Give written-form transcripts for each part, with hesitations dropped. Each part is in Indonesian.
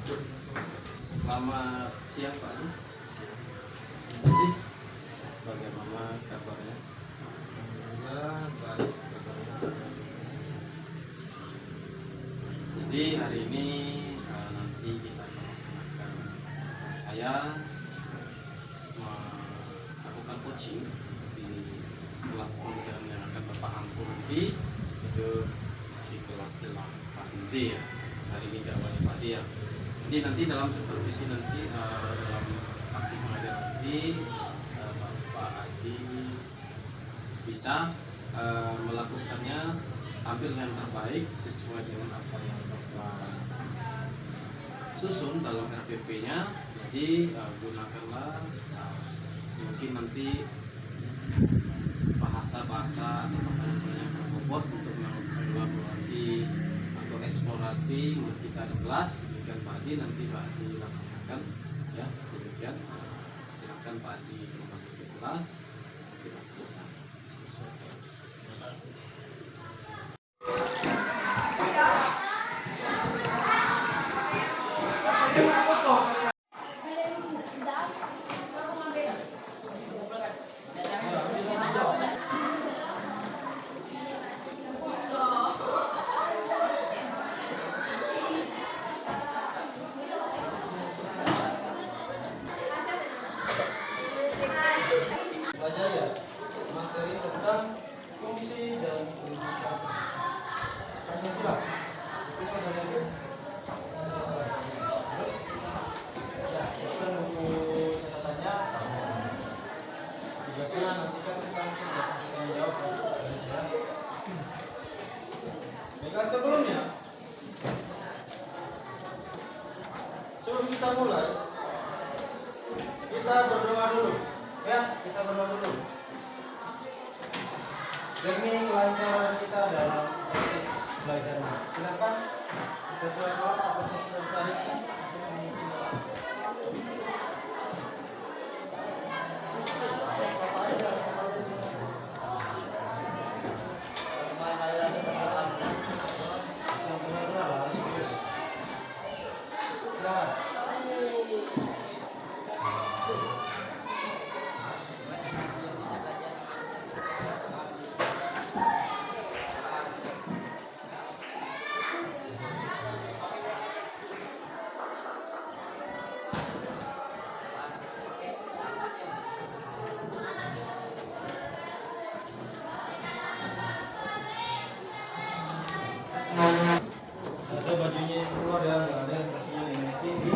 Selamat siang Pak Adi. Habis Bagaimana kabarnya? alhamdulillah baik kabarnya. Jadi hari ini nanti kita akan melaksanakan saya melakukan coaching di kelas pembelajaran yang akan Bapak ampu nanti itu di kelas 8D ya. Hari ini awalnya Pak Adi ya. Jadi nanti dalam supervisi nanti dalam aktif mengajar nanti Bapak Adi bisa melakukannya tampil yang terbaik sesuai dengan apa yang Bapak susun dalam RPP-nya. Jadi gunakanlah mungkin nanti bahasa-bahasa atau pertanyaan-pertanyaan berbobot untuk mengelaborasi atau eksplorasi menurut kita di kelas. Demikian Pak Adi, nanti Pak Adi laksanakan ya. Demikian silakan Pak Adi kembali ke kelas, kita laksanakan. Terima kasih. Belajar ya materi tentang fungsi dan pendidikan Pancasila. Itu ada lagi. Ya, silakan buku catatannya. Tugasnya nanti kan kita akan jawab. Baiklah, sebelum kita mulai, kita berdoa dulu. Ya, kita berdoa dulu. Demi kelancaran kita dalam proses belajar. Silakan ketua kelas atau sekretaris untuk memimpin doa. Ada bajunya yang keluar ya, nggak ada yang kakinya dimiliki di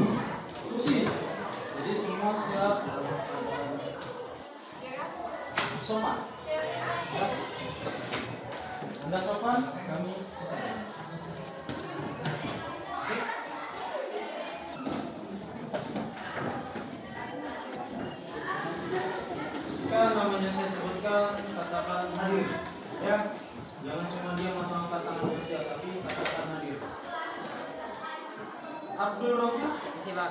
kursi. Jadi semua siap sopan. Ya. Anda sopan, kami kesana. Jika namanya saya sebutkan, katakan hadir. Ya, jangan cuma diam atau angkat tangan saja, tapi katakan hadir. Abdul Rofi, Siap.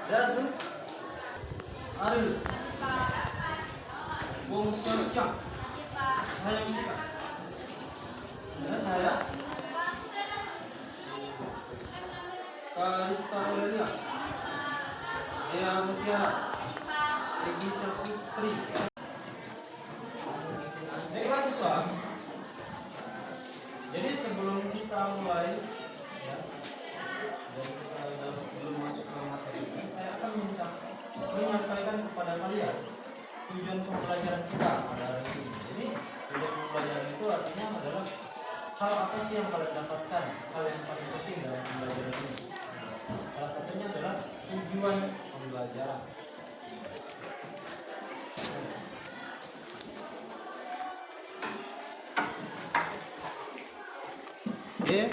Dadu, Aril, Bung Syang, saya Mustika. Ya, saya Kalista Aurelia, Dea Mutiara, Egi Saputri. Baiklah siswa. Jadi sebelum kita mulai, ya, dan kita belum masuk ke materi ini, saya akan menyampaikan kepada kalian tujuan pembelajaran kita pada hari ini. Jadi tujuan pembelajaran itu artinya adalah hal apa sih yang kalian dapatkan, hal yang paling penting dalam pembelajaran ini. Salah satunya adalah tujuan pembelajaran. Oke,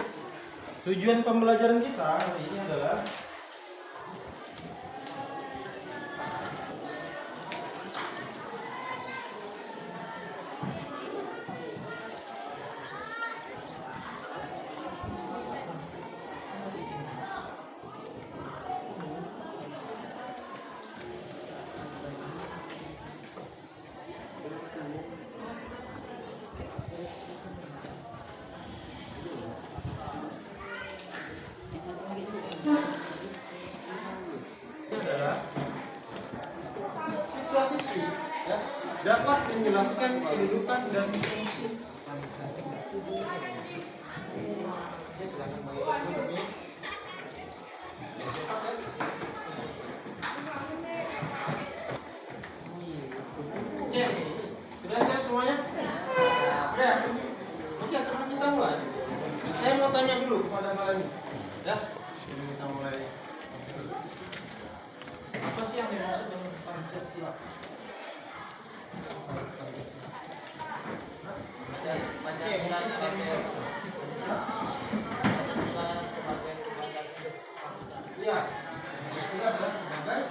tujuan pembelajaran kita hari ini adalah dapat menjelaskan kedudukan dan fungsi Pancasila. Ya, silakan bawa dulu. Oke, sudah siap semuanya? Sudah. Oke, sekarang kita mulai. Saya mau tanya dulu kepada kalian. Ya, sebelum kita mulai. Apa sih yang dimaksud dengan Pancasila? Pancasila. Pancasila sebagai Iya, Pancasila adalah sebagai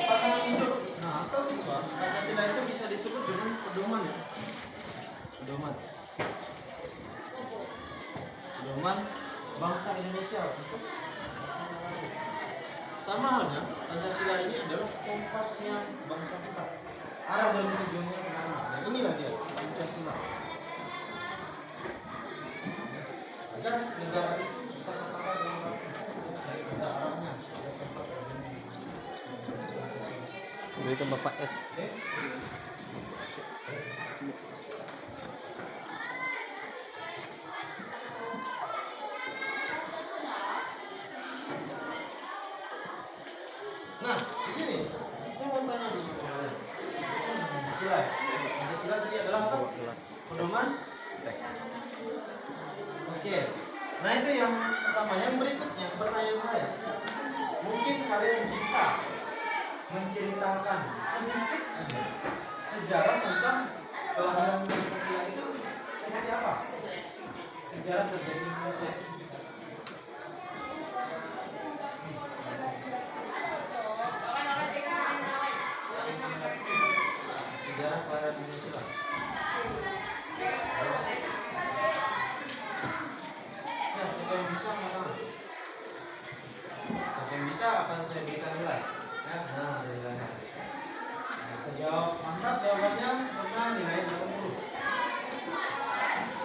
patokan hidup. Nah, atau siswa, Pancasila itu bisa disebut dengan pedoman ya. Pedoman bangsa Indonesia untuk sama halnya Pancasila ini adalah kompasnya bangsa kita. Arah dan tujuannya kemana? Nah, inilah dia Pancasila. Agar negara itu bisa tertata dengan baik daripada arahnya, ada tempat terjadi. Berikan Bapak S. Oke. Nah, di sini saya mau tanya dulu kepada kalian. Pancasila. Pancasila tadi adalah apa? Pedoman. Oke. Nah, itu yang pertama. Yang berikutnya, pertanyaan saya. Mungkin kalian bisa menceritakan sedikit aja sejarah tentang kelahiran Pancasila itu seperti apa? Sejarah terjadi Indonesia itu seperti apa? Sejarah kelahiran Indonesia. Ya, siapa yang bisa mengatakan? Siapa yang bisa akan saya berikan nilai. Ya, nah, nilainya. Bisa jawab mantap jawabannya, sebenarnya nilainya 80.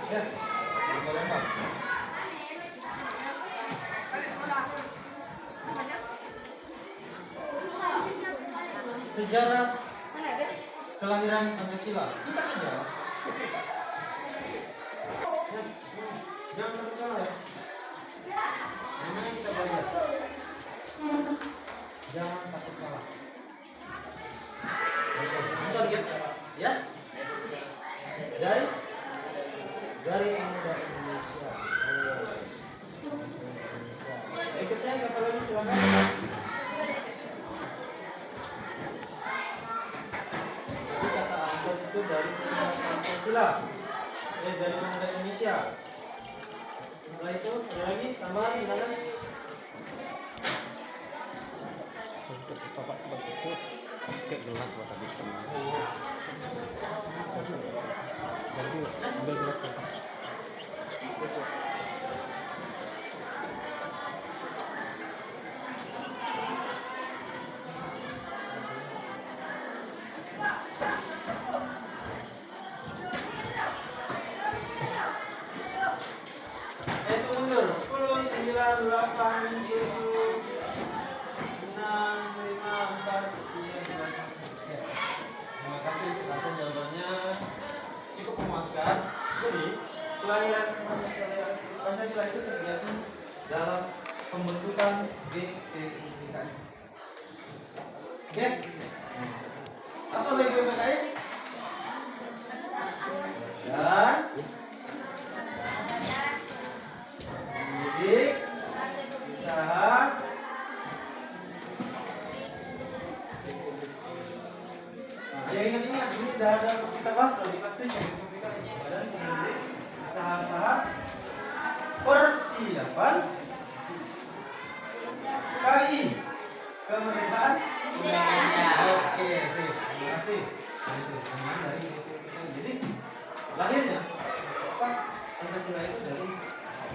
Ya, kita lempar. Sejarah kelahiran Pancasila. Singkat aja. Ya, jangan takut salah ya. Namanya kita belajar. Jangan takut salah. Kita lihat ya. Dari pemuda Indonesia. Berikutnya siapa lagi silakan. Jadi kata angkat itu dari pemuda Pancasila. Dari pemuda Indonesia. Setelah itu ada lagi tambahan silakan. Bapak itu kayak gelas buat tadi. Jadi ambil gelas ya. Besok. Itu mundur 10, 9, 8, 7, 6, 5, 4, 3, 2, 1. Ya. Terima kasih atas jawabannya cukup memuaskan. Jadi kelahiran Pancasila itu terjadi dalam pembentukan BPUPKI. Oke? Apa lagi BPUPKI? Dan pendidik, usaha, ya ingat-ingat ini udah ada kita bahas loh di kelas ini Badan Pendidik Usaha-usaha Persiapan KI Kemerdekaan Indonesia. Oke, sip. Terima kasih. Itu teman dari BPUPKI. Jadi lahirnya apa? Pancasila itu dari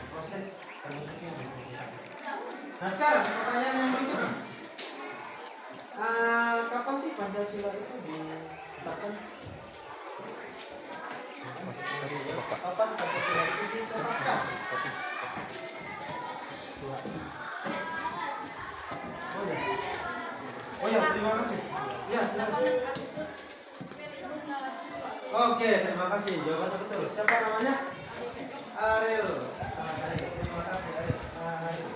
proses terbentuknya BPUPKI. Nah, sekarang pertanyaan yang berikutnya. Kapan sih Pancasila itu ditetapkan? Kapan Pancasila itu ditetapkan? Oh ya, terima kasih. Ya, silakan. Oke, terima kasih. Jawabannya betul. Siapa namanya? Ariel. Terima kasih Ariel.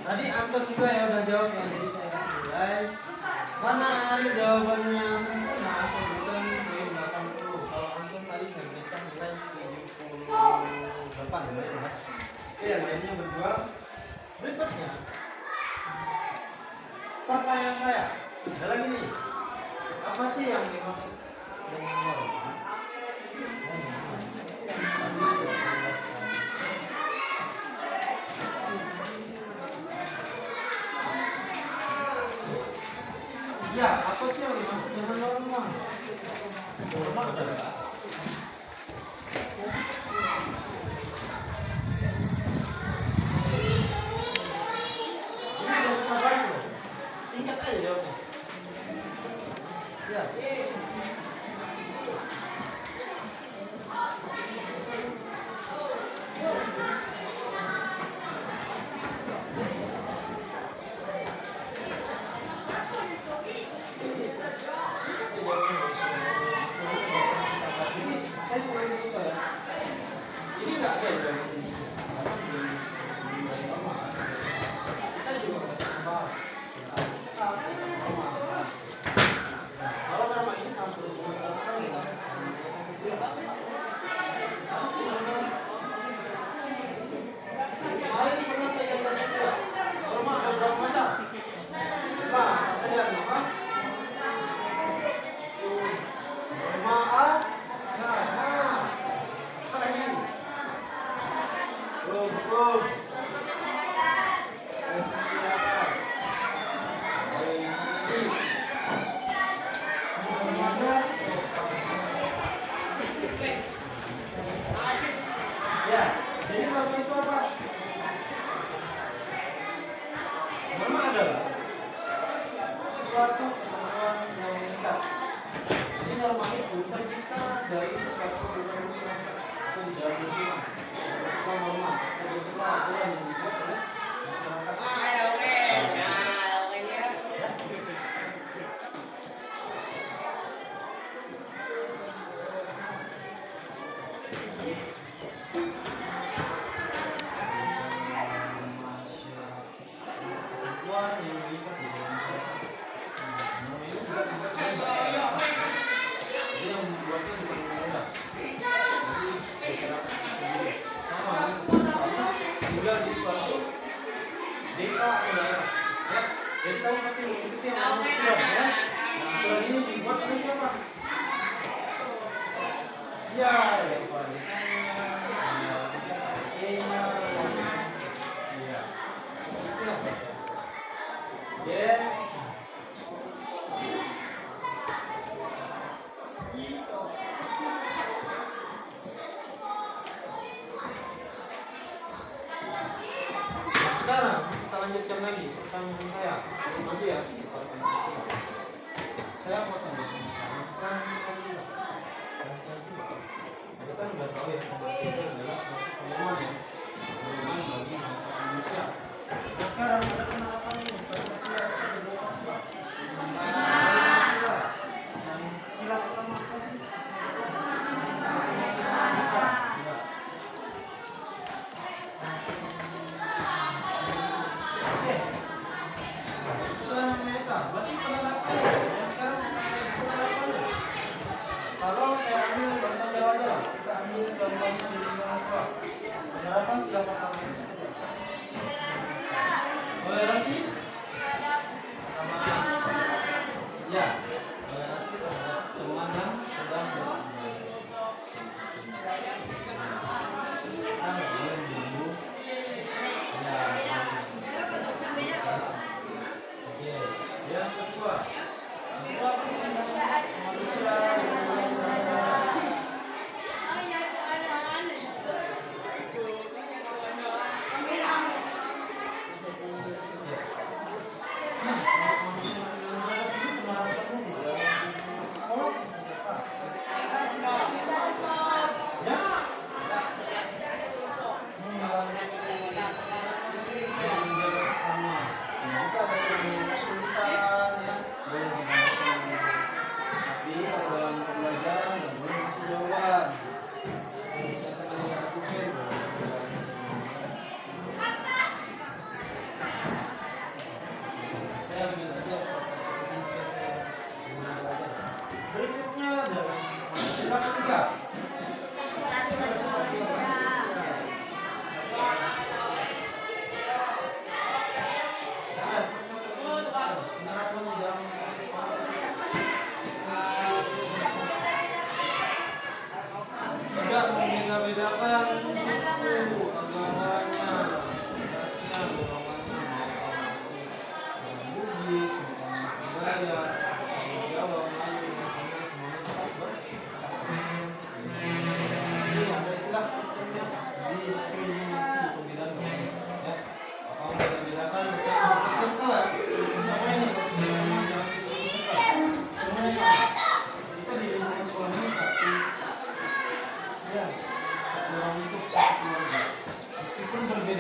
Tadi Anton juga ya udah jawab yang jadi saya kasih nilai. Mana Ariel jawabannya sempurna? Saya berikan poin 80. Kalau Anton tadi saya berikan nilai 78 ya. Oke, yang lainnya berdua. Berikutnya, pertanyaan saya adalah gini. Apa sih yang dimaksud dengan norma? Ya, apa sih yang dimaksud dengan norma? Norma adalah ini udah kita bahas loh. Singkat aja jawabnya. Ya. Saya selalu sesuai. Ini nggak ada yang kita juga nggak bahas. Kalau norma ini sampai dokumen sekali lah. Apa sih norma? Kemarin pernah saya lihat juga. Norma ada berapa macam? Nah, saya lihat norma. Norma A. Nah, apa ini? Hukum. Kesehatan. Ya, jadi norma itu apa? Norma adalah suatu ketentuan yang mengikat. Jadi norma itu tercipta dari suatu ketentuan masyarakat atau di dalam lingkungan. Itu norma, ketentuan aturan yang dibuat oleh masyarakat. Di suatu desa atau daerah, ya. Jadi kamu pasti mengikuti yang namanya aturan, ya. Nah, aturan ini dibuat oleh siapa? Ya, kepala desanya, ya, bisa RT-nya, ya. Itu yang betul. Ya. Sekarang kita lanjutkan lagi pertanyaan saya. Masih ya seputar Pancasila. Saya mau tanya tentang Pancasila. Pancasila. Kita kan udah tahu ya Pancasila adalah suatu pedoman ya, pedoman bagi bangsa Indonesia. Nah, sekarang ada penerapan ini Pancasila itu ada berapa sila? Pancasila. Sila pertama apa sih? Berarti penerapannya ya sekarang penerapannya. Kalau saya ambil bahasa Jawa aja, kita ambil contohnya di lingkungan sekolah. Penerapan sila pertama itu seperti apa? Toleransi sama ya, toleransi terhadap teman yang sedang berbuat. Kita nggak boleh membunuh. Ya, yang kedua, manusia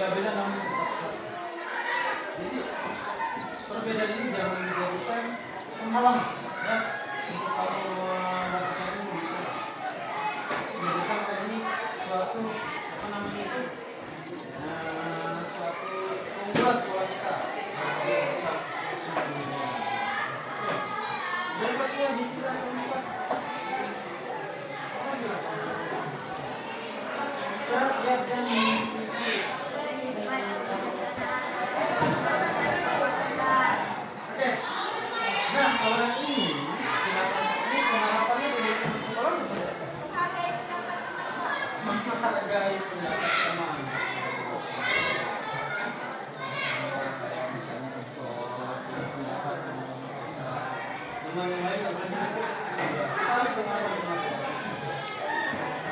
beda-beda namun tetap satu. Jadi perbedaan ini jangan dijadikan penghalang ya untuk kalau melakukan ini bisa menjadikan ini suatu apa namanya itu suatu keunggulan suara kita. Berikutnya disilakan Pak. Rakyat dan mengikuti. Oke. Nah, orang ini silakan ini penerapannya di sekolah seperti apa? Menghargai pendapat teman. Harus menghargai.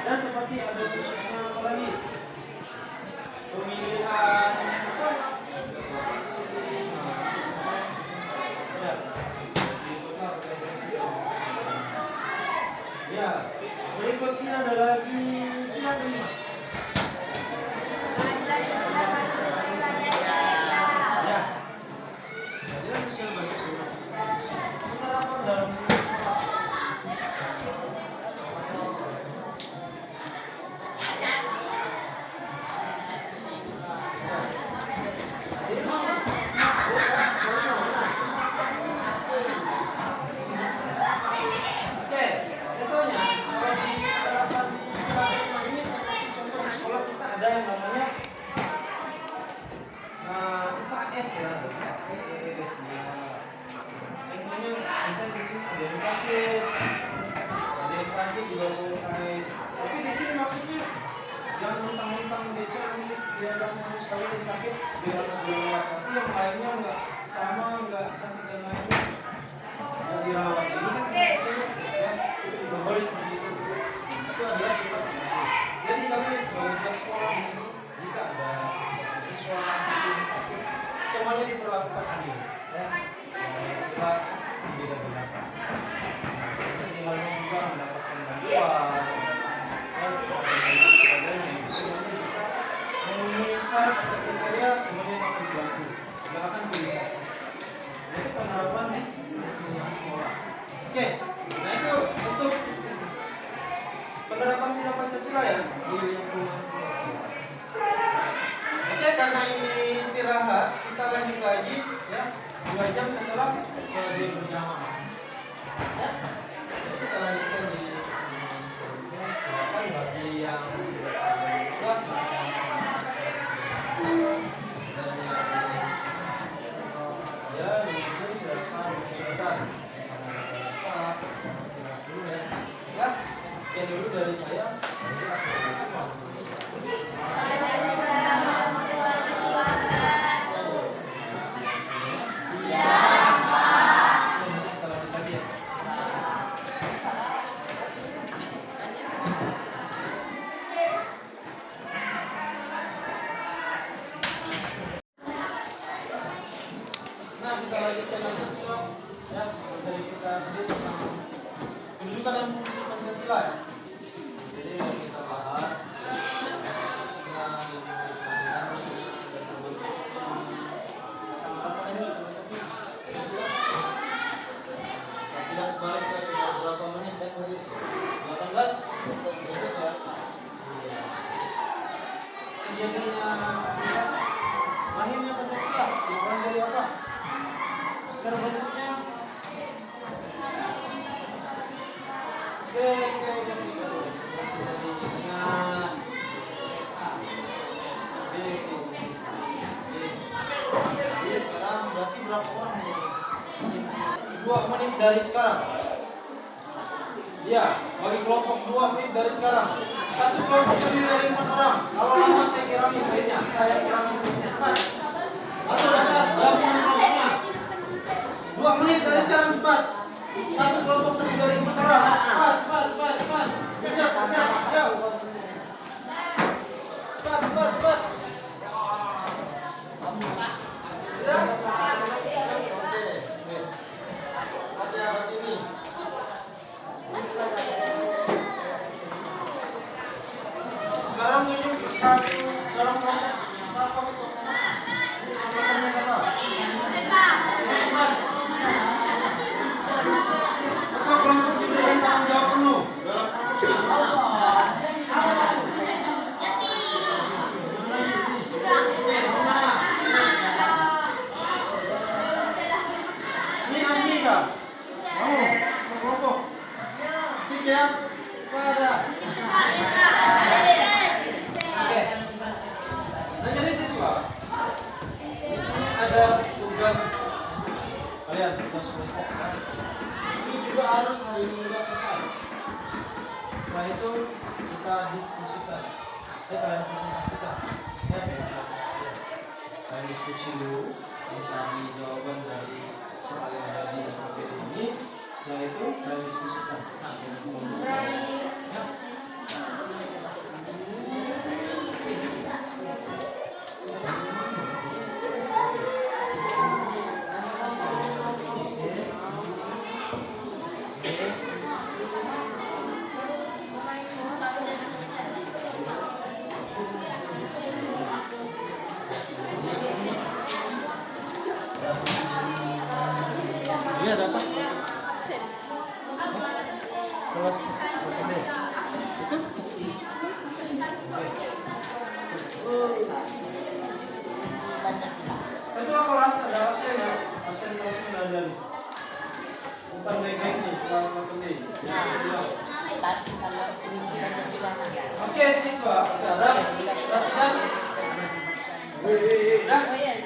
Dan seperti ada khususnya apa lagi? Pemilihan apa? Ya, berikutnya ada lagi silakan Mas. Ya, keadilan sosial bagi semua. Penerapan dalam UKS ya, UKS ya. Contohnya bisa di sini ada yang sakit juga UKS. Tapi di sini maksudnya jangan mentang-mentang dia ini dia harus sekali sakit dia harus dirawat. Tapi yang lainnya nggak sama, nggak sakit dan lainnya nggak dirawat. Ini kan sebetulnya ya nggak boleh seperti itu. Itu adalah sifat itu. Jadi kami sebagai pihak sekolah di sini jika ada siswa yang sakit semuanya diperlakukan adil ya setelah dibeda-bedakan seperti halnya juga mendapatkan bantuan dan sebagainya itu semuanya jika memenuhi syarat atau kriteria semuanya akan dibantu tidak akan dibatasi itu penerapan di lingkungan sekolah. Oke, nah itu untuk penerapan sila Pancasila ya di lingkungan sekolah. Oke, karena ini istirahat, kita lanjut lagi ya 2 jam setelah dia berjamaah. Ya, kita lanjutkan di silakan bagi yang bisa ya mungkin silakan silakan dulu ya. Sekian dulu dari saya. Kita lanjutkan lagi besok ya dari kita tadi tentang pendidikan dan fungsi Pancasila ya. Jadi yang kita bahas balik ke berapa menit kan tadi 18 terus ya kejadiannya lahirnya Pancasila dimulai dari apa? Terbentuknya sekarang berarti berapa orang ini? 2 menit dari sekarang. Ya, bagi kelompok 2 menit dari sekarang. Satu kelompok terdiri dari 4 orang. Kalau lama saya kurangi menitnya, saya kurangi menitnya. Masuk cepat, kelompoknya. 2 menit dari sekarang cepat. Satu kelompok terdiri dari 4 orang. Cepat. Kejar, ayo. Cepat. Sudah? Masih ada ini. Sekarang menuju satu dalam kelompok. Satu ini udah selesai. Setelah itu kita diskusikan. Kalian presentasikan. Ya, kalian diskusi dulu, mencari jawaban dari soal yang ada di materi ini. Setelah itu kalian diskusikan. Ya. Iya dapat. Kelas berapa deh? Itu? Itu kelas ada absen ya? Absen kelas 9. Bukan baik-baik nih kelas 1 deh. Tapi kalau fungsi Pancasila Oke siswa, sekarang perhatikan. Nah, oh iya.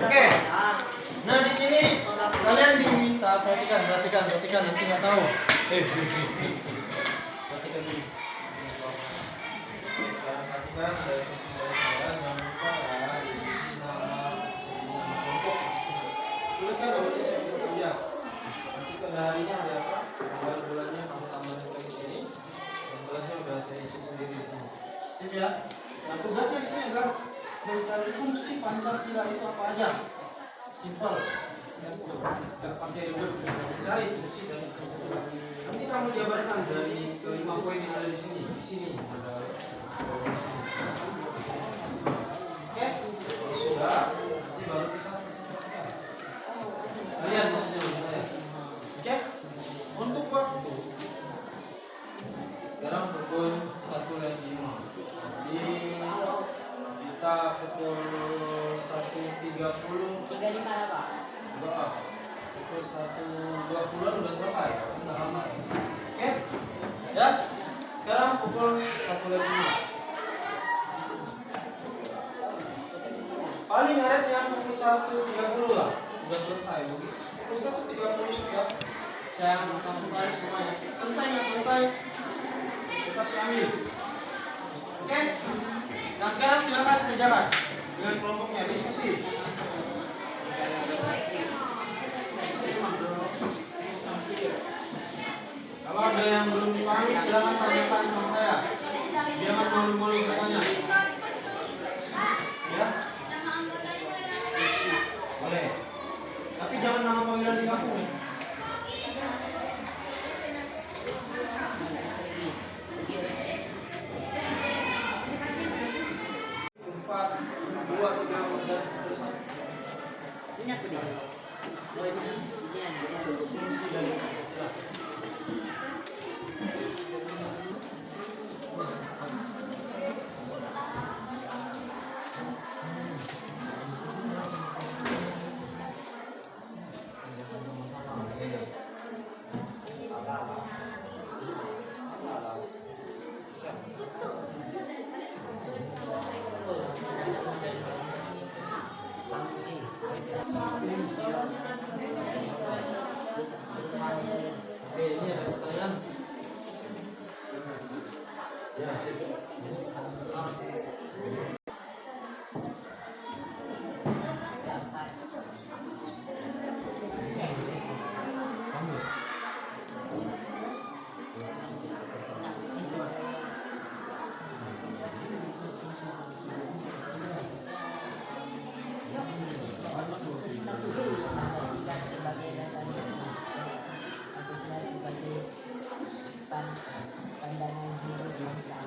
oke. Nah di sini kalian diminta perhatikan nanti nggak tahu. Perhatikan dulu. Sekarang perhatikan dari jangan lupa ya isi nama kelompok. Tuliskan namanya siapa saja. Masukkan harinya hari apa, tanggal bulannya kamu tambahin ke sini. Dan kelasnya udah saya isi sendiri di sini. Sip ya. Nah tugasnya di sini adalah mencari fungsi Pancasila itu apa aja. Simpel. Tidak pakai ribet. Cari fungsi dari Pancasila. Nanti kamu jabarkan dari kelima poin yang ada di sini. Di sini ada. Oke, sudah. Nanti baru kita presentasikan. Kalian maksudnya dengan saya. Oke, untuk waktu sekarang pukul 1:05. Jadi kita pukul 1:30. 35 apa? Enggak, pukul 1:20 udah selesai. Udah lama. Oke, ya. Sekarang pukul 1:05. Paling ngaret yang pukul 1:30 lah. Udah selesai. Pukul 1:30 sudah. Saya langsung tarik semuanya. Selesai nggak selesai? Tetap saya ambil. Oke. Nah sekarang silakan kerjakan dengan kelompoknya diskusi. Kalau ada yang belum dipahami silakan tanyakan sama saya. Jangan malu-malu bertanya. Ya. Boleh. Tapi jangan nama panggilan di kampung ya. Empat, dua, tiga, dan seterusnya. Ini apa nih? Oh ini Fungsi dari Pancasila. Oke, ini ada pertanyaan. Ya, sip. Kamu. pandangan hidup bangsa.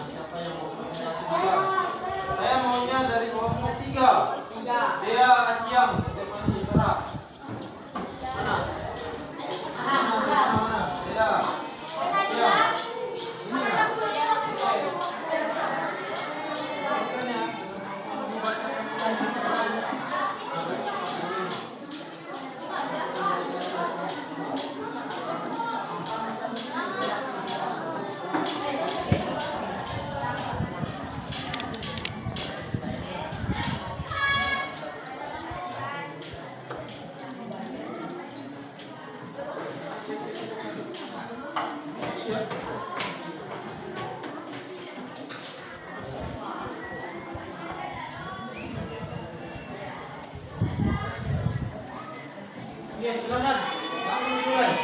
Siapa yang mau presentasi juga? Saya maunya dari kelompok 3. Dea Aciang, Stefani Sarah. Mana? Mana? Dea. Aciang. Ini ya? Oke. Masukkan ya. Ini baca. ya. Iya, silakan. Langsung dimulai.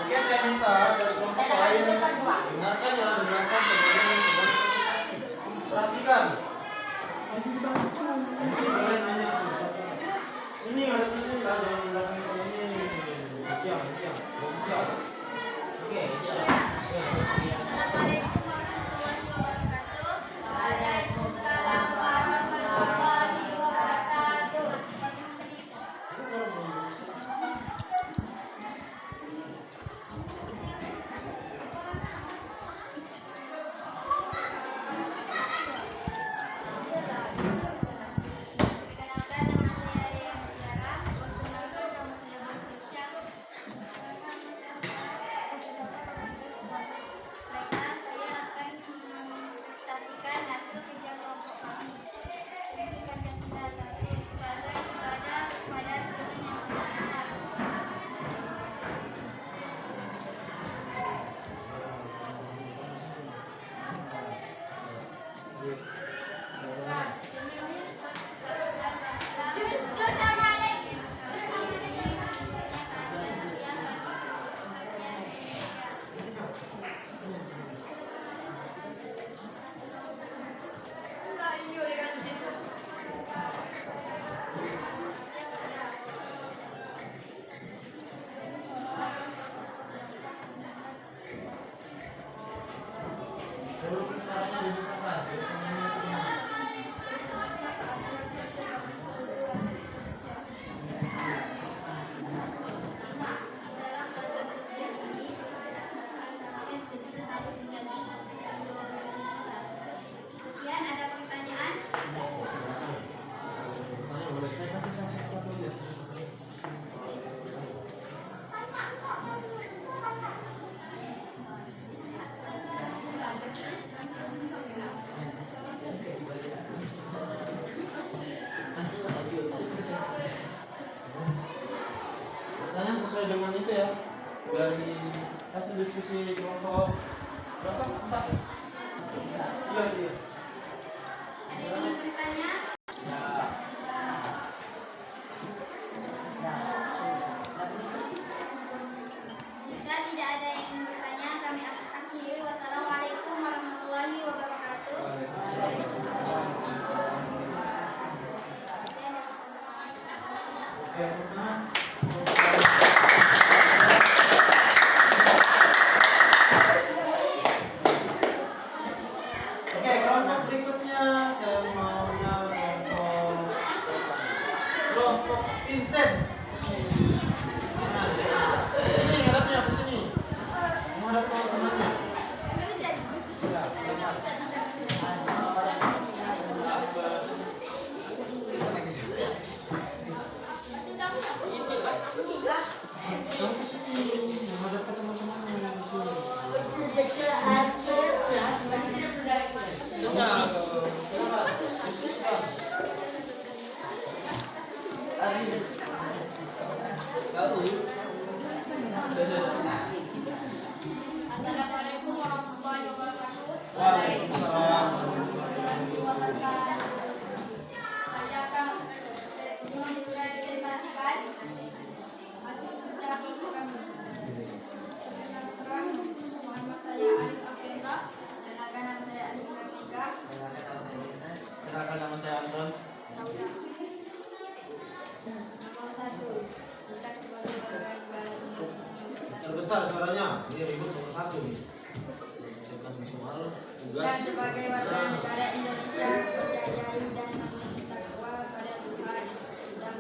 Oke, saya minta dari kelompok lain dengarkan ya, dengarkan kemudian presentasi. Perhatikan. Ini boleh nanya. Ini ada tulisan jangan belakang ini. Siap. Oke, siap. Waalaikumsalam warahmatullahi wabarakatuh. Perkenalkan, nama saya Ria Mutiara. Perkenalkan, nama saya Marsha. Baiklah, saya akan mempresentasikan hasil kerja kelompok kami. Fungsi Pancasila 1 sebagai ibadah kepada Tuhan Yang Maha Esa. Dua, demi persatuan bangsa dalam batas usia ini antara menjadi harus menjadi sekian, ada pertanyaan? Boleh saya kasih satu aja. Pertanyaan sesuai dengan itu ya. Dari hasil diskusi kelompok berapa? 4 ya? Iya. Ada yang ingin bertanya? Jika tidak ada yang ingin bertanya, kami akan akhiri. Wassalamualaikum warahmatullahi wabarakatuh. Oke, pertanyaan. Oke, kelompok berikutnya saya maunya kelompok Vincent. Nah, sini ngadapnya ke sini. Menghadap ke temannya. Ya, silakan. Kamu ke sini menghadap ke teman-temannya di sini. Assalamualaikum warahmatullahi wabarakatuh. Waalaikumsalam. Saya akan mempresentasikan hasil kerja kelompok kami. Perkenalkan, nama saya Arif Afenza. Perkenalkan, nama saya Arif Rafika. Perkenalkan, nama saya Anton. Nomor 1, kita sebagai warga negara Indonesia. Besar suaranya. Ini ribut nomor 1 nih. Ucapkan soal tugas. Dan sebagai warga negara Indonesia mempercayai dan bertakwa pada Tuhan dan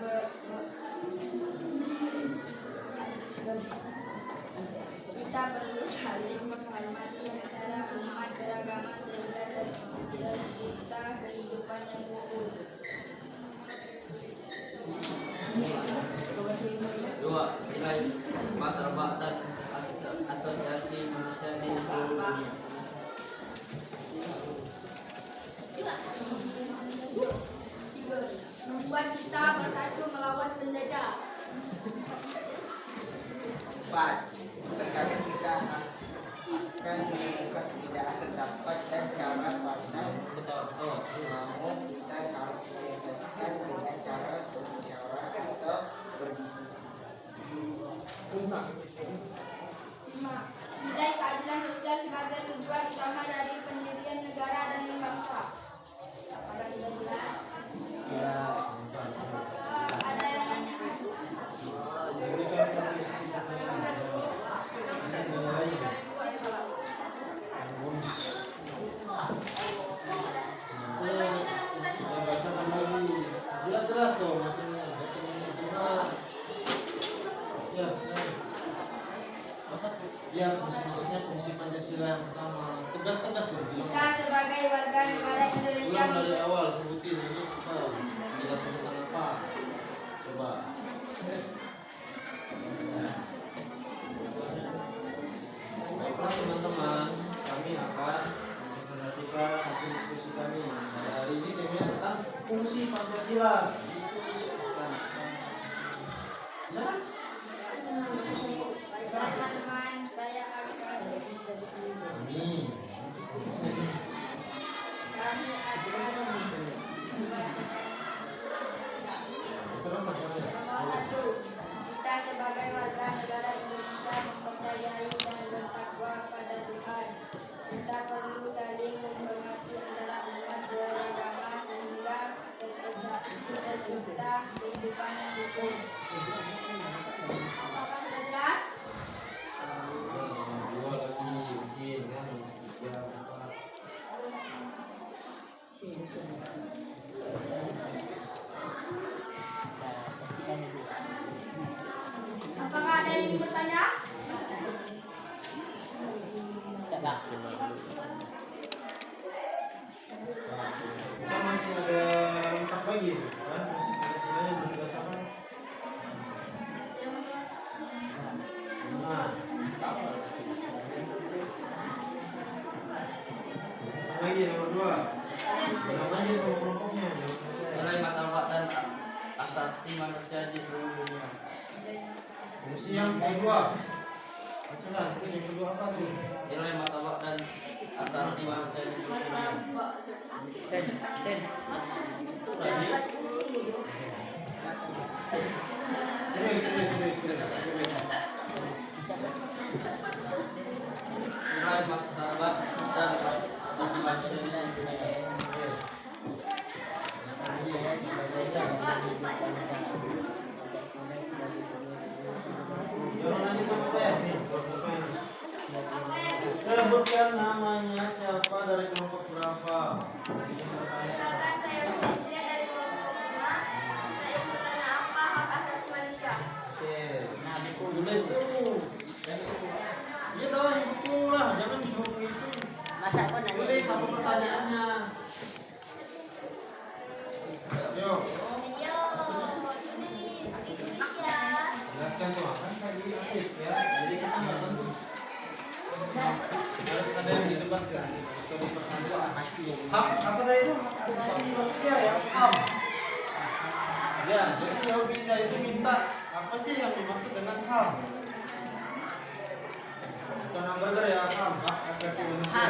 kita perlu saling menghormati antara umat beragama sehingga tercipta kehidupan yang utuh. 2. Nilai martabat dan asosiasi manusia di seluruh dunia. 3. Membuat kita bersatu melawan penjajah. 4. cepat. Terkadang kita akan menemukan tidak terdapat dan cara pandang mau kita harus menyelesaikan dengan cara bermusyawarah atau berdiskusi. 5. Nilai keadilan sosial sebagai tujuan utama dari pendirian negara dan bangsa. Apakah sudah jelas? Apakah ada yang nanya? Berikan satu sisi pertanyaan. Menilainya. Bacakan lagi. Jelas-jelas dong bacanya. Ya, ya, maksudnya fungsi Pancasila yang pertama. Tegas-tegas loh. Kita sebagai warga negara Indonesia Ulang dari awal sebutin ini apa? Jelaskan tentang apa? Coba. Baiklah teman-teman, kami akan mempresentasikan hasil diskusi kami. Pada hari ini temanya tentang fungsi Pancasila. Jangan. Baiklah teman-teman, saya akan Amin. kami akan Terus apa ya? Nomor 1. Kita sebagai warga negara Indonesia mempercayai dan bertakwa pada Tuhan. Kita perlu saling menghormati antara umat beragama sehingga tercipta kehidupan yang rukun. Apakah sudah jelas? Dua lagi, mungkin kan? Tiga, empat. Apakah ada yang ingin bertanya? Kita masih ada 4 lagi, kan? Masih Pancasila yang belum dibacakan. Nah, lagi nomor 2. Bilang aja sama kelompoknya. Nilai martabat dan asasi manusia di seluruh dunia. Fungsi yang kedua. Bacakan, terus yang kedua apa tuh? Nilai martabat dan asasi manusia di seluruh dunia. Lagi. Serius. Nilai martabat dan asasi manusia di seluruh dunia. Jangan nanya sama saya nih, kelompoknya. Sebutkan namanya siapa dari kelompok berapa? Misalkan saya berdiri dari kelompok 5, saya bertanya apa hak asasi manusia? Oke, tulis tuh. Iya dong, betul lah, jangan ngomong itu. Masa aku nanya Tulis apa pertanyaannya? Yo, Ayo, tulis Indonesia. jelaskan tuh, kan tadi asik ya. Jadi kita nggak tentu. Harus ada yang didebatkan. Coba pertanyaan. Hak apa tadi itu? Hak asasi manusia ya, HAM. Ya, jadi kalau bisa itu minta apa sih yang dimaksud dengan HAM? Bukan hamburger ya, HAM, hak asasi manusia.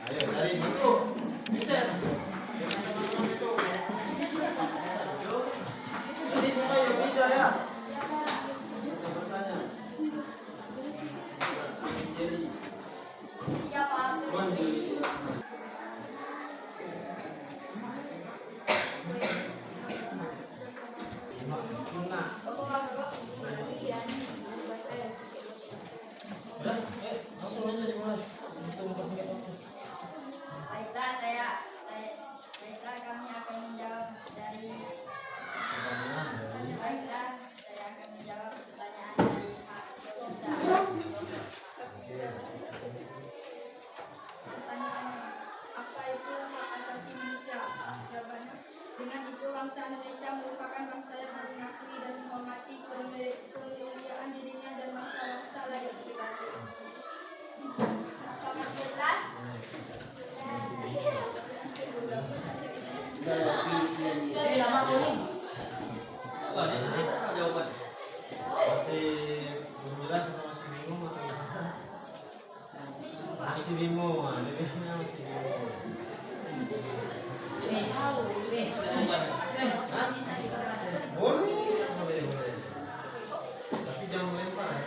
Ayo cari itu. Bisa. Jangan teman-teman itu. Jadi semua yang bisa ya. Bertanya. Jadi Iya Pak. mandiri. Nah, udah, langsung aja dimulai. Itu mempersingkat waktu. Baiklah, baiklah kami akan menjawab dari baiklah saya akan menjawab pertanyaan dari hak kita. Pertanyaannya, apa itu hak asasi manusia? Jawabannya, dengan itu bangsa Indonesia merupakan bangsa yang mengakui dan menghormati kemuliaan dirinya dan bangsa-bangsa lain seperti itu. Apakah jelas? Jadi lama kuning. Wah, dia sendiri tak tahu jawabannya. Masih belum jelas atau masih bingung atau gimana? Masih bingung, dia bilangnya masih bingung. Ini tahu, ini Jawabannya. Hah? Boleh, boleh. Tapi jangan melempar ya.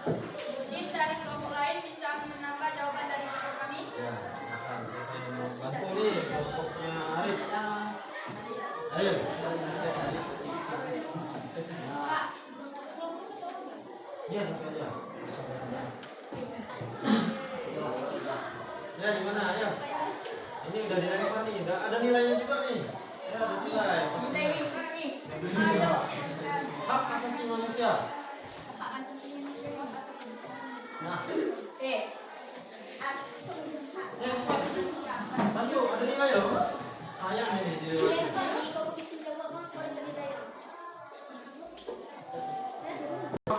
Mungkin dari kelompok lain bisa menambah jawaban dari kelompok kami. Ya, silakan. Siapa yang mau bantu nih kelompoknya Arif? Ayo. Iya, sampai aja. Ya, gimana? Ayo. Ini udah direlevant nih, udah ada nilainya juga nih. Ya, udah nilai. Nilai wisma nih. Hak asasi manusia. Hak asasi manusia. Nah, Oke. ya cepat. Lanjut, ada nilai loh. Sayang ini dilewati.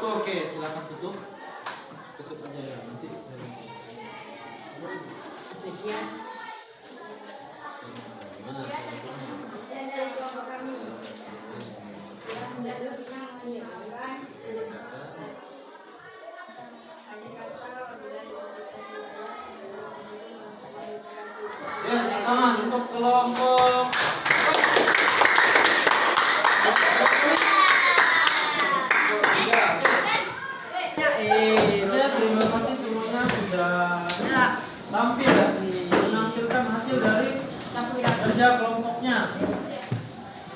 Oke, silakan tutup. Tutup aja ya, nanti sekian. gimana? Dan dari kelompok kami. Yang sudah berpindah mengingatkan. Akhir kata apabila Ya, tangan untuk kelompok. Ya, terima kasih semuanya sudah tampil ya, menampilkan hasil dari kerja kelompoknya.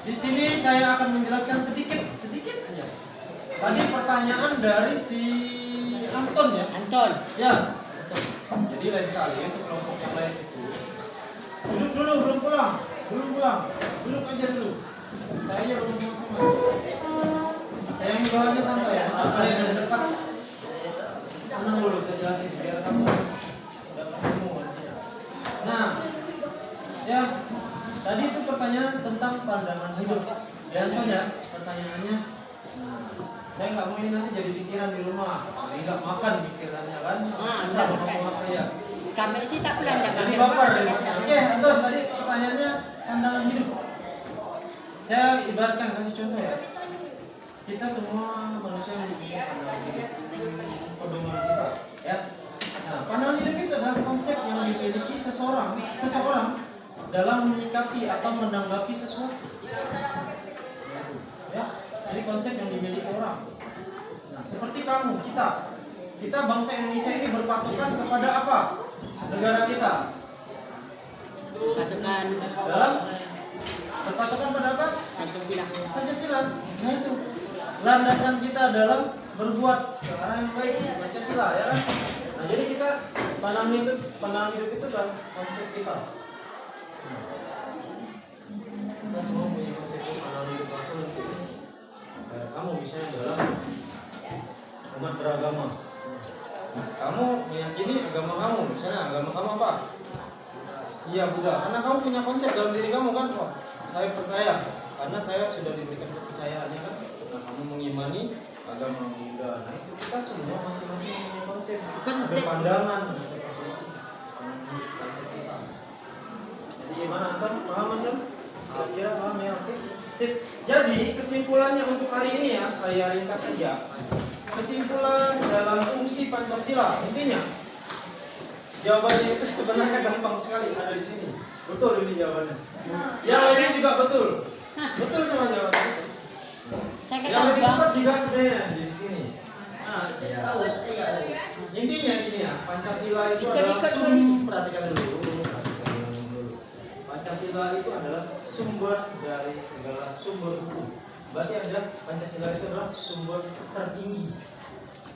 Di sini saya akan menjelaskan sedikit aja. Tadi pertanyaan dari si Anton ya. Anton. Ya. Jadi lain kali untuk kelompok yang lain itu duduk dulu, belum pulang. Duduk aja dulu. Saya aja belum mau sama. Saya yang bawahnya santai. Masa kalian yang depan tenang dulu, saya jelasin biar kamu dapat ilmu. Nah, ya tadi itu pertanyaan tentang pandangan hidup. Ya Anton ya, pertanyaannya. Saya nggak mau ini nanti jadi pikiran di rumah. Nggak makan pikirannya kan? Bisa ngomong apa ya? Kami sih tak pernah dapat. Jadi baper. Oke, Anton tadi pertanyaannya pandangan hidup. Saya ibaratkan kasih contoh ya. Kita semua manusia memiliki pandangan hidup. Pedoman kita, ya. Nah, pandangan hidup itu adalah konsep yang dimiliki seseorang dalam menyikapi atau menanggapi sesuatu. Ya, jadi konsep yang dimiliki orang. Nah, seperti kamu, kita bangsa Indonesia ini berpatokan kepada apa? Negara kita. Patokan Dalam berpatokan pada apa? Pancasila. Pancasila. Nah itu landasan kita dalam berbuat ke arah yang baik, Pancasila ya kan? Nah jadi kita pandangan hidup itu kan konsep kita. Kita semua punya konsep pandangan hidup langsung itu. Kamu misalnya dalam umat beragama, kamu meyakini agama kamu, misalnya agama kamu apa? Iya Buddha, karena kamu punya konsep dalam diri kamu kan, wah saya percaya, karena saya sudah diberikan kepercayaannya kan. Nah kamu mengimani agama Buddha, nah itu kita semua masing-masing punya konsep, ada pandangan seperti itu, konsep kita. Jadi gimana Anton? Paham Anton? Kira-kira paham ya? Oke. Sip. Jadi kesimpulannya untuk hari ini ya, saya ringkas saja. Kesimpulan dalam fungsi Pancasila, intinya jawabannya itu sebenarnya gampang sekali, ada di sini. Betul ini jawabannya. Yang lainnya juga betul. Betul semua jawabannya. Yang lebih tepat juga sebenarnya di sini. Tahu, iya. Intinya gini ya, Pancasila itu adalah perhatikan dulu. Pancasila itu adalah sumber dari segala sumber hukum. Berarti ada Pancasila itu adalah sumber tertinggi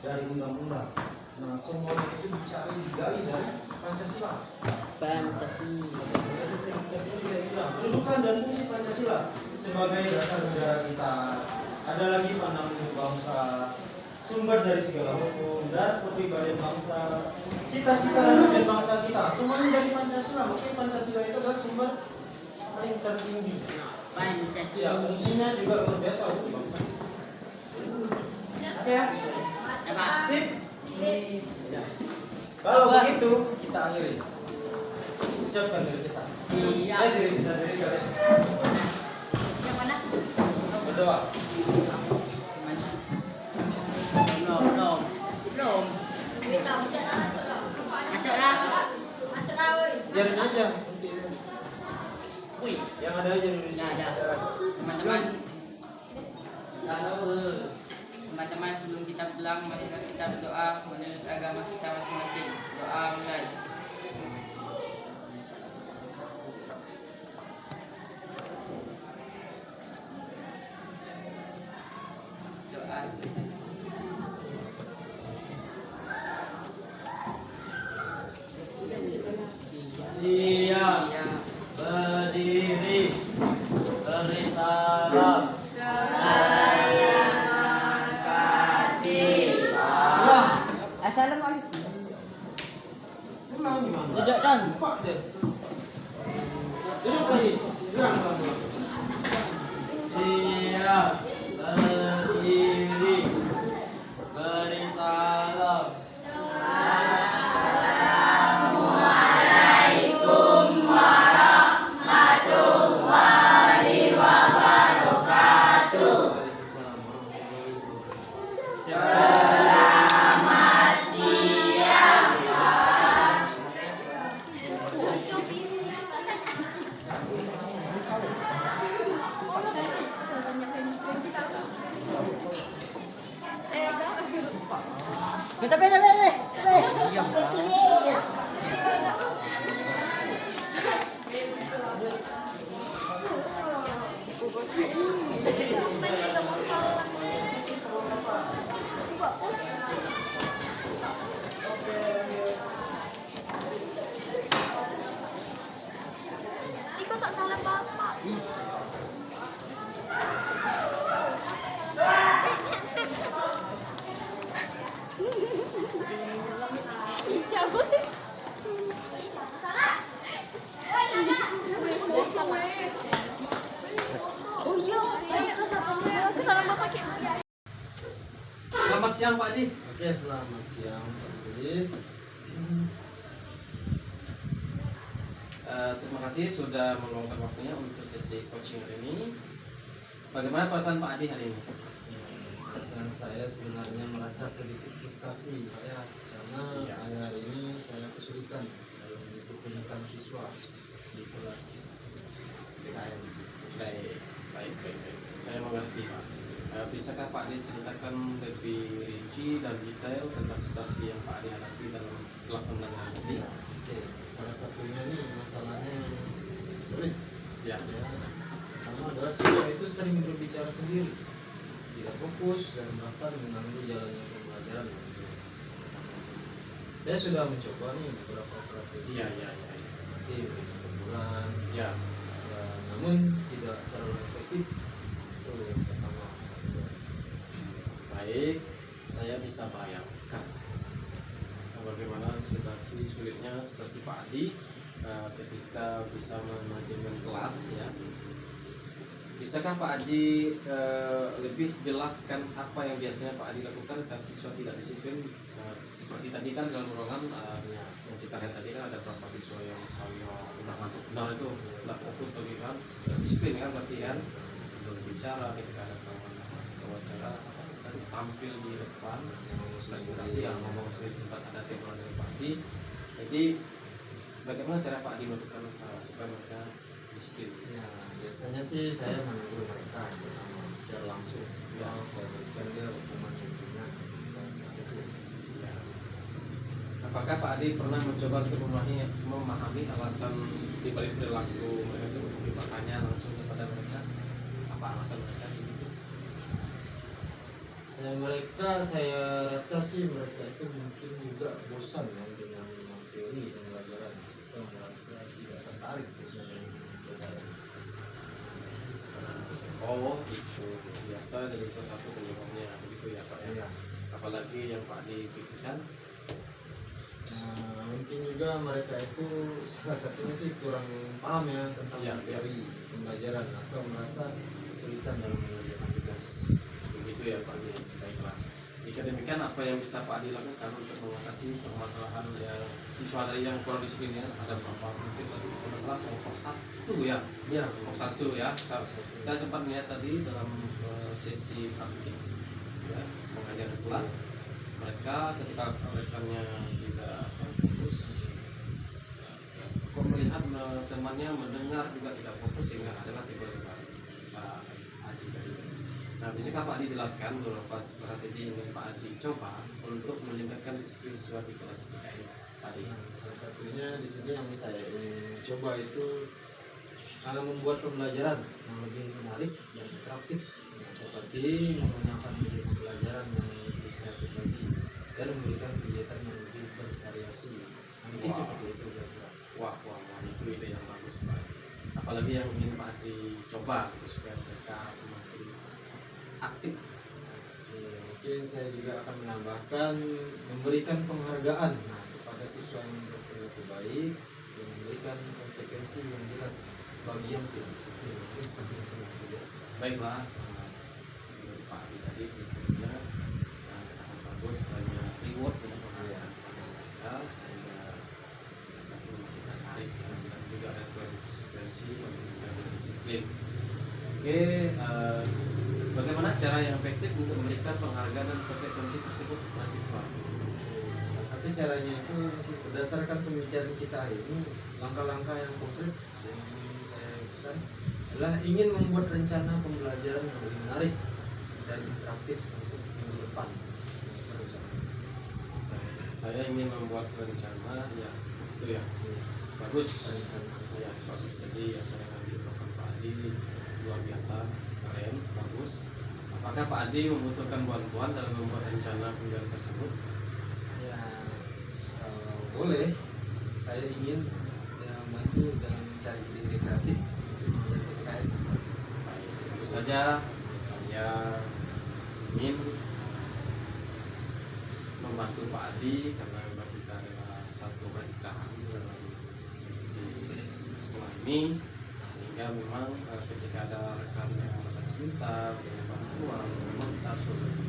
dari undang-undang. Nah, semua itu digali dari Pancasila. Kedudukan dan fungsi Pancasila sebagai dasar negara kita. Ada lagi pandangan hidup bangsa, sumber dari segala hukum dan kepribadian bangsa, cita-cita dan tujuan bangsa kita. Semuanya dari Pancasila. Makanya Pancasila itu adalah sumber paling tertinggi. Pancasila. Ya, fungsinya juga luar biasa untuk bangsa. Oke ya. Sip. Ya. Kalau Apa? begitu kita akhiri. Siapkan diri kita. Iya. Diri kita diri kalian. Yang mana? Berdoa. Belum. Kita udah masuk lah. Masuk lah. Masuk lah, woi. Biarin aja. Nanti Wih, yang ada aja di sini. ada. Teman-teman. Teman-teman, sebelum kita pulang, marilah kita berdoa menurut agama kita masing-masing. Doa mulai. Doa selesai. Iya. Berdiri. Beri salam. Pulang. Assalamualaikum. Pulang gimana? Duduk dong. Lupa deh. Duduk lagi. Pulang, pulang, pulang. Iya. Berdiri. Beri salam. Waalaikumsalam warahmatullahi wabarakatuh. Kita beda. Iko tak salah bapak. Hijau. Oh iya, saya kesalahan bapak kayak. Selamat siang Pak Adi. Oke, selamat siang Pak Idris. Terima kasih sudah meluangkan waktunya untuk sesi coaching hari ini. Bagaimana perasaan Pak Adi hari ini? Perasaan saya sebenarnya merasa sedikit frustasi Pak ya, karena hari ini saya kesulitan dalam mendisiplinkan siswa di kelas PKN. Baik. Saya mengerti Pak. Bisakah Pak Adi ceritakan lebih rinci dan detail tentang situasi yang Pak Adi hadapi dalam kelas menengah tadi? Oke, salah satunya nih masalahnya yang sulit Ya. ya. Pertama adalah siswa itu sering berbicara sendiri, tidak fokus dan bahkan mengganggu jalannya pembelajaran. Saya sudah mencoba nih beberapa strategi Iya. seperti beri teguran, Ya. namun tidak terlalu efektif. Itu yang pertama. Baik, saya bisa bayangkan bagaimana situasi sulitnya situasi Pak Adi ketika bisa manajemen kelas ya. Bisakah Pak Adi lebih jelaskan apa yang biasanya Pak Adi lakukan saat siswa tidak disiplin? Seperti tadi kan dalam ruangan yang kita lihat tadi kan ada beberapa siswa yang udah ngantuk benar itu, udah fokus lagi kan, disiplin kan berarti kan, untuk berbicara ketika ada kawan wawancara kan tampil di depan presentasi yang ngomong sempat ada teguran dari Pak Adi. Jadi bagaimana cara Pak Adi melakukan supaya mereka disiplin? Ya, biasanya sih saya menegur mereka pertama secara langsung. Ya, saya berikan dia hukuman yang ringan dan kecil. Ya. Apakah Pak Adi pernah mencoba untuk memahami alasan dibalik perilaku mereka itu? Mungkin bertanya langsung kepada mereka apa alasan mereka begitu? Saya rasa sih mereka itu mungkin juga bosan ya dengan teori pembelajaran atau merasa tidak tertarik dengan pembelajaran. Oh itu biasa dari salah satu penyebabnya begitu ya Pak ya. Ya. Apalagi yang Pak Adi pikirkan. Mungkin juga mereka itu salah satunya sih kurang paham ya tentang Ya, teori pembelajaran atau merasa kesulitan dalam mengerjakan tugas. Begitu ya Pak Adi. Baiklah. Jadi Jika demikian, apa yang bisa Pak Adi lakukan untuk mengatasi permasalahan ya, siswa dari yang kurang disiplin ya? Ada beberapa mungkin lagi masalah kelompok 1 ya, Ya, kelompok 1 ya. Saya sempat melihat tadi dalam sesi praktik ya, mengajar di kelas, mereka ketika rekannya tidak fokus, kok melihat temannya mendengar juga tidak fokus, sehingga adalah tipe Pak Adi tadi. Nah, bisakah Pak Adi jelaskan beberapa strategi yang Pak Adi coba untuk meningkatkan disiplin siswa di kelas kita ini? Tadi. salah satunya di sini yang saya ingin coba itu membuat pembelajaran yang lebih menarik dan interaktif, seperti menggunakan media pembelajaran yang lebih kreatif lagi dan memberikan kegiatan yang lebih bervariasi. Mungkin Wow. seperti itu kira-kira. Wah, itu ide yang bagus Pak. Apalagi yang ingin Pak Adi coba supaya mereka semakin aktif. Mungkin saya juga akan menambahkan memberikan penghargaan kepada siswa yang berperilaku baik dan memberikan konsekuensi yang jelas bagi yang tidak disiplin. Mungkin seperti itu juga. Baiklah, menurut Pak Adi tadi tentunya sangat bagus, banyak reward dan penghargaan kepada mereka sehingga mereka pun makin tertarik dan juga ada konsekuensi untuk menjadi disiplin. Oke, bagaimana cara yang efektif untuk memberikan penghargaan dan konsekuensi tersebut kepada siswa? Salah satu caranya itu mungkin berdasarkan pembicaraan kita hari ini, langkah-langkah yang konkret yang ingin saya lakukan adalah ingin membuat rencana pembelajaran yang lebih menarik dan interaktif untuk minggu depan. Itu rencana. Saya ingin membuat rencana ya, itu ya, bagus. Rencana Ya, bagus. Jadi apa yang dilakukan Pak Adi luar biasa, keren, bagus. Apakah Pak Adi membutuhkan bantuan dalam membuat rencana pembelajaran tersebut? Ya, kalau boleh, saya ingin membantu dalam mencari ide kreatif untuk terkait. Baik, tentu saja saya ingin membantu Pak Adi karena memang kita adalah satu rekan dalam di sekolah ini, sehingga memang ketika ada rekan yang merasa pintar dengan bantuan memang kita harus berbagi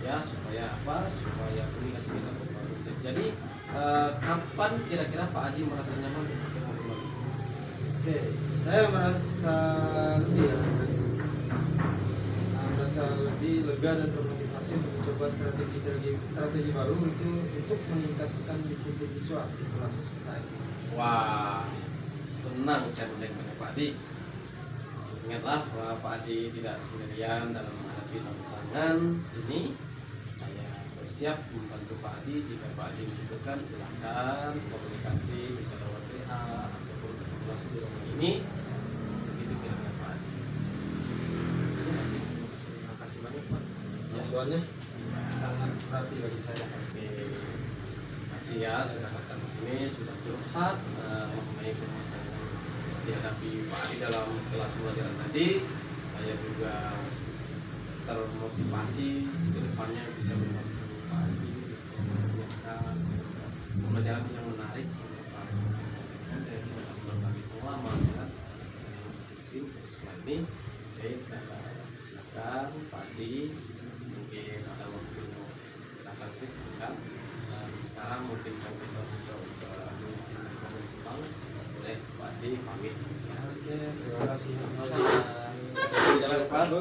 ya, supaya apa, supaya komunikasi kita berbagus. Jadi kapan kira-kira Pak Adi merasa nyaman untuk berbagi? Oke, saya merasa lebih lega dan termotivasi untuk mencoba strategi baru itu untuk meningkatkan disiplin siswa di kelas kita. Wah, senang saya mendengarnya Pak Adi. Ingatlah bahwa Pak Adi tidak sendirian dalam menghadapi tantangan ini. Saya selalu siap membantu Pak Adi. Jika Pak Adi membutuhkan, silakan komunikasi, bisa lewat WA ataupun ketemu langsung di rumah ini. Begitu kira-kira Pak Adi. Terima kasih banyak Pak. Bantuannya sangat berarti bagi saya. Oke, terima kasih ya sudah datang ke sini, sudah curhat mengenai permasalahan yang dihadapi Pak Adi dalam kelas pembelajaran tadi. Saya juga termotivasi ke depannya bisa membantu Pak Adi untuk menyiapkan pembelajaran yang menarik untuk Pak Adi. Dan kita akan berbagi pengalaman ya dengan satu tim untuk sekolah ini. Oke, silakan Pak Adi, mungkin ada waktu kita akan silakan. Sekarang mungkin kita coba mungkin pulang. Boleh Pak Adi pamit. Oke, terima kasih. Sama-sama. Jalan Pak.